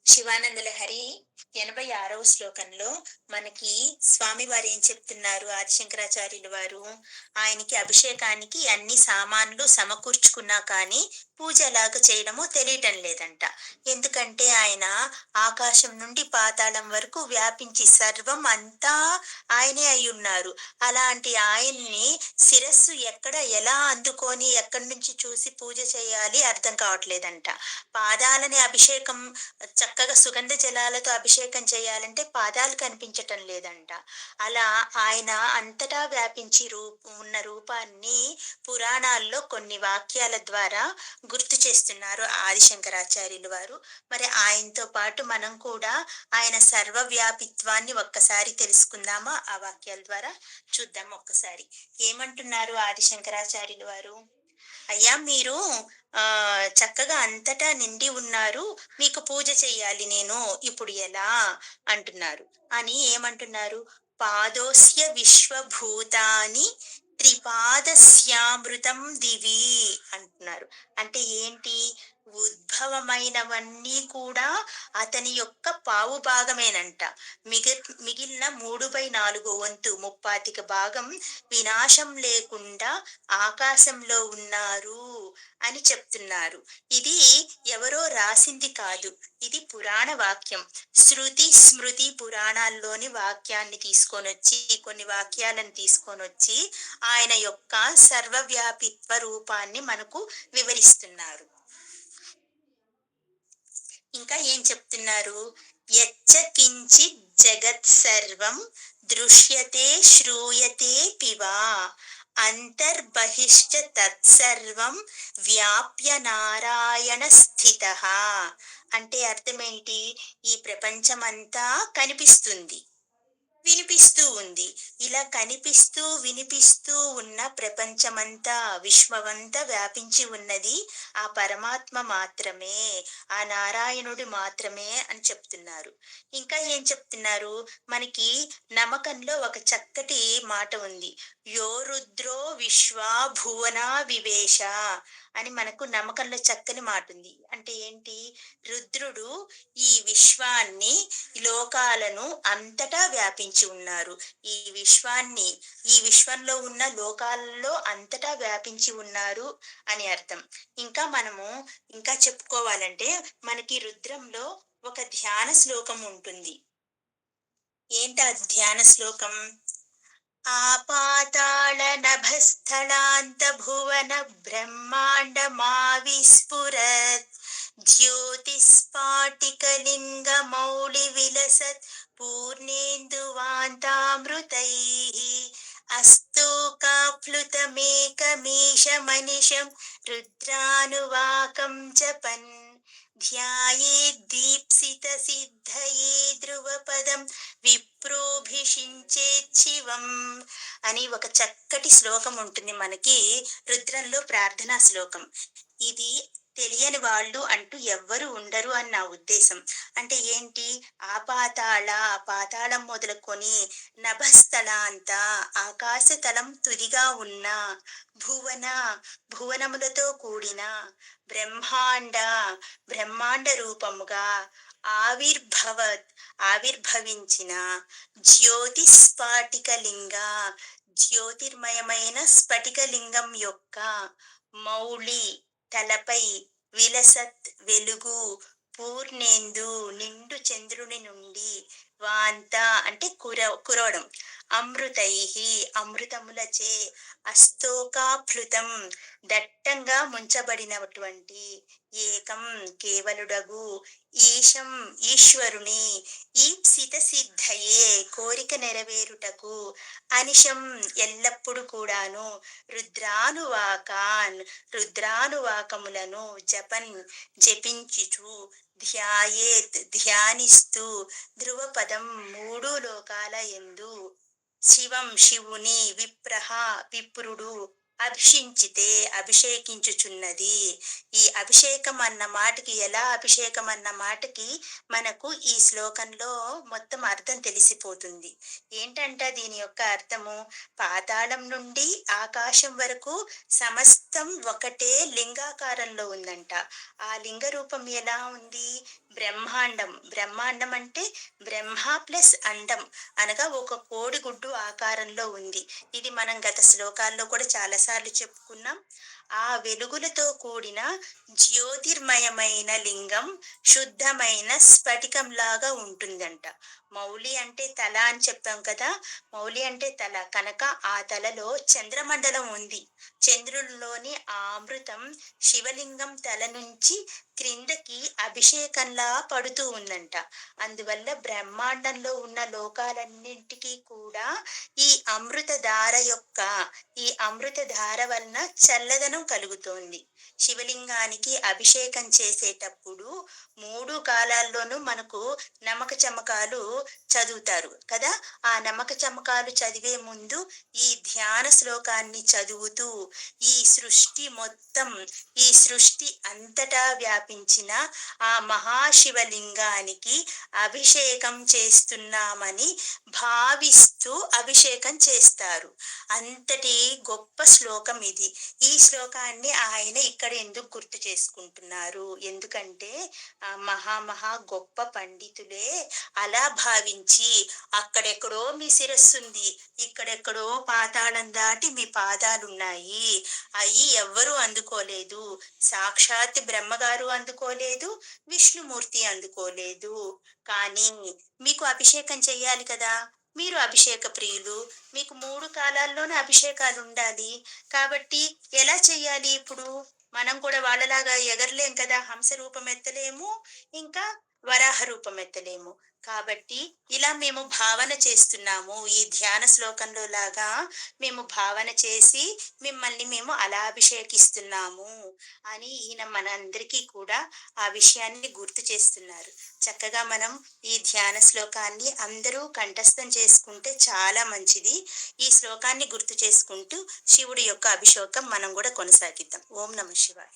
శివానంద లహరి 86వ శ్లోకంలో మనకి స్వామివారు ఏం చెప్తున్నారు? ఆదిశంకరాచార్యులు వారు ఆయనకి అభిషేకానికి అన్ని సామాన్లు సమకూర్చుకున్నా కానీ పూజ ఎలాగ చేయడమో తెలియటం లేదంట. ఎందుకంటే ఆయన ఆకాశం నుండి పాతాళం వరకు వ్యాపించి సర్వం అంతా ఆయనే అయి ఉన్నారు. అలాంటి ఆయన్ని శిరస్సు ఎక్కడ ఎలా అందుకొని ఎక్కడి నుంచి చూసి పూజ చేయాలి అర్థం కావట్లేదంట. పాదాలని అభిషేకం చక్కగా సుగంధ జలాలతో అభిషేకం చేయాలంటే పాదాలు కనిపించటం లేదంట. అలా ఆయన అంతటా వ్యాపించి ఉన్న రూపాన్ని పురాణాల్లో కొన్ని వాక్యాల ద్వారా గుర్తు చేస్తున్నారు ఆదిశంకరాచార్యులు వారు. మరి ఆయనతో పాటు మనం కూడా ఆయన సర్వవ్యాపిత్వాన్ని ఒక్కసారి తెలుసుకుందామా? ఆ వాక్యాల ద్వారా చూద్దాం ఒక్కసారి. ఏమంటున్నారు ఆదిశంకరాచార్యులు వారు? అయ్యా మీరు చక్కగా అంతటా నిండి ఉన్నారు. మీకు పూజ చెయ్యాలి నేను. ఇప్పుడు ఎలా అంటున్నారు. అని ఏమంటున్నారు? పాదోస్య విశ్వభూతాని త్రిపాదస్యామృతం దివి అంటున్నారు. అంటే ఏంటి? ఉద్భవమైనవన్నీ కూడా అతని యొక్క పావు భాగమేనంట. మిగిలిన 3/4 వంతు ముప్పాతిక భాగం వినాశం లేకుండా ఆకాశంలో ఉన్నారు అని చెప్తున్నారు. ఇది ఎవరో రాసింది కాదు. ఇది పురాణ వాక్యం. శృతి స్మృతి పురాణాల్లోని వాక్యాన్ని తీసుకొనొచ్చి కొన్ని వాక్యాలను తీసుకొనొచ్చి ఆయన యొక్క సర్వవ్యాపిత్వ రూపాన్ని మనకు వివరిస్తున్నారు. ఇంకా ఏం చెప్తున్నారు? యచ్చ కించిత్ జగత్ సర్వం దృశ్యతే శ్రూయతే పివా అంతర్బహిశ్చ తత్సర్వం వ్యాప్య నారాయణ స్థిత. అంటే అర్థమేంటి? ఈ ప్రపంచమంతా కనిపిస్తుంది, వినిపిస్తూ ఉంది. ఇలా కనిపిస్తూ వినిపిస్తూ ఉన్న ప్రపంచమంతా విశ్వమంతా వ్యాపించి ఉన్నది ఆ పరమాత్మ మాత్రమే, ఆ నారాయణుడు మాత్రమే అని చెప్తున్నారు. ఇంకా ఏం చెప్తున్నారు? మనకి నమ్మకంలో ఒక చక్కటి మాట ఉంది. యో రుద్రో విశ్వా భువన వివేశ అని మనకు నమ్మకంలో చక్కని మాట ఉంది. అంటే ఏంటి? రుద్రుడు ఈ విశ్వాన్ని, లోకాలను అంతటా వ్యాపించి ఉన్నారు. ఈ విశ్వంలో ఉన్న లోకాలలో అంతటా వ్యాపించి ఉన్నారు అని అర్థం. ఇంకా చెప్పుకోవాలంటే మనకి రుద్రంలో ఒక ధ్యాన శ్లోకం ఉంటుంది. ఏంటా ధ్యాన శ్లోకం? ఆపాతాళ నభస్థలాంత భువన బ్రహ్మాండ మా విస్ఫురత్ జ్యోతిస్ఫాటికలింగ మౌళి విలసత్ పూర్ణేందువాంతామృతైః అస్తోకాప్లుతమేకమీశమనిశం రుద్రానువాకం జపన్ ధ్యాయేద్దీప్సిత సిద్ధయే ధ్రువపదం విప్రోభిషించేచ్చివం అని ఒక చక్కటి శ్లోకం ఉంటుంది మనకి రుద్రంలో, ప్రార్థనా శ్లోకం. ఇది తెలియని వాళ్ళు అంటూ ఎవ్వరు ఉండరు అని నా ఉద్దేశం. అంటే ఏంటి? పాతాళం మొదలుకొని నభస్థల అంతా ఆకాశతలం తుదిగా ఉన్న భువనములతో కూడిన బ్రహ్మాండ రూపముగా ఆవిర్భవించిన జ్యోతిస్ఫాటికలింగ జ్యోతిర్మయమైన స్ఫటికలింగం యొక్క మౌళి తలపై విలసత్ వెలుగు పూర్ణేందు నిండు చంద్రుని నుండి వాంత అంటే కురవడం అమృతైహి అమృతములచే అస్తోకాప్లుతం దట్టంగా ముంచబడినటువంటి ఏకం కేవలుడగు ఈశ్వరుని ఈప్సిత సిద్ధయే కోరిక నెరవేరుటకు అనిశం ఎల్లప్పుడు కూడాను రుద్రానువాకములను జపించుచు ధ్యానిస్తూ ధ్రువపదం 3 లోకాల యందు శివుని విప్రుడు అభిషేకించుచున్నది. ఈ అభిషేకం అన్న మాటకి, ఎలా అభిషేకం అన్న మాటకి మనకు ఈ శ్లోకంలో మొత్తం అర్థం తెలిసిపోతుంది. ఏంటంట దీని యొక్క అర్థము? పాతాళం నుండి ఆకాశం వరకు సమస్తం ఒకటే లింగాకారంలో ఉందంట. ఆ లింగ రూపం ఎలా ఉంది? బ్రహ్మాండం. బ్రహ్మాండం అంటే బ్రహ్మ ప్లస్ అండం అనగా ఒక కోడిగుడ్డు ఆకారంలో ఉంది. ఇది మనం గత శ్లోకాల్లో కూడా చాలా సార్లు చెప్పుకున్నాం. ఆ వెలుగులతో కూడిన జ్యోతిర్మయమైన లింగం శుద్ధమైన స్ఫటికంలాగా ఉంటుందంట. మౌలి అంటే తల అని చెప్పాం కదా! మౌలి అంటే తల కనుక ఆ తలలో చంద్రమండలం ఉంది. చంద్రునిలోని ఆ అమృతం శివలింగం తల నుంచి క్రిందకి అభిషేకంలా పడుతూ ఉందంట. అందువల్ల బ్రహ్మాండంలో ఉన్న లోకాలన్నింటికీ కూడా ఈ అమృత ధార యొక్క ఈ అమృత ధార వలన చల్లదనం కలుగుతోంది. శివలింగానికి అభిషేకం చేసేటప్పుడు 3 కాలాల్లోనూ మనకు నమక చమకాలు చదువుతారు కదా! ఆ నమక చమకాలు చదివే ముందు ఈ ధ్యాన శ్లోకాన్ని చదువుతూ ఈ సృష్టి మొత్తం ఈ సృష్టి అంతటా వ్యాపించిన ఆ మహాశివలింగానికి అభిషేకం చేస్తున్నామని భావిస్తూ అభిషేకం చేస్తారు. అంతటి గొప్ప శ్లోకం ఇది. ఈ శ్లోకాన్ని ఆయన ఇక్కడ ఎందుకు గుర్తు చేసుకుంటున్నారు? ఎందుకంటే మహా గొప్ప పండితులే అలా భావించి అక్కడెక్కడో మీ శిరస్సుంది, ఇక్కడెక్కడో పాతాళం దాటి మీ పాదాలున్నాయి. అయి ఎవ్వరూ అందుకోలేదు. సాక్షాత్ బ్రహ్మగారు అందుకోలేదు, విష్ణుమూర్తి అందుకోలేదు. కానీ మీకు అభిషేకం చెయ్యాలి కదా! మీరు అభిషేక ప్రియులు. మీకు 3 కాలాల్లోనూ అభిషేకాలుండాలి. కాబట్టి ఎలా చెయ్యాలి ఇప్పుడు? మనం కూడా వాళ్ళలాగా ఎగరలేం కదా! హంస రూపం ఎత్తలేము, ఇంకా వరాహ రూపం ఎత్తలేము. కాబట్టి ఇలా మేము భావన చేస్తున్నాము. ఈ ధ్యాన శ్లోకంలో లాగా మేము భావన చేసి మిమ్మల్ని మేము అలా అభిషేకిస్తున్నాము అని ఈయన మనందరికీ కూడా ఆ విషయాన్ని గుర్తు చేస్తున్నారు. చక్కగా మనం ఈ ధ్యాన శ్లోకాన్ని అందరూ కంఠస్థం చేసుకుంటే చాలా మంచిది. ఈ శ్లోకాన్ని గుర్తు చేసుకుంటూ శివుడి యొక్క అభిషేకం మనం కూడా కొనసాగిద్దాం. ఓం నమః శివాయ.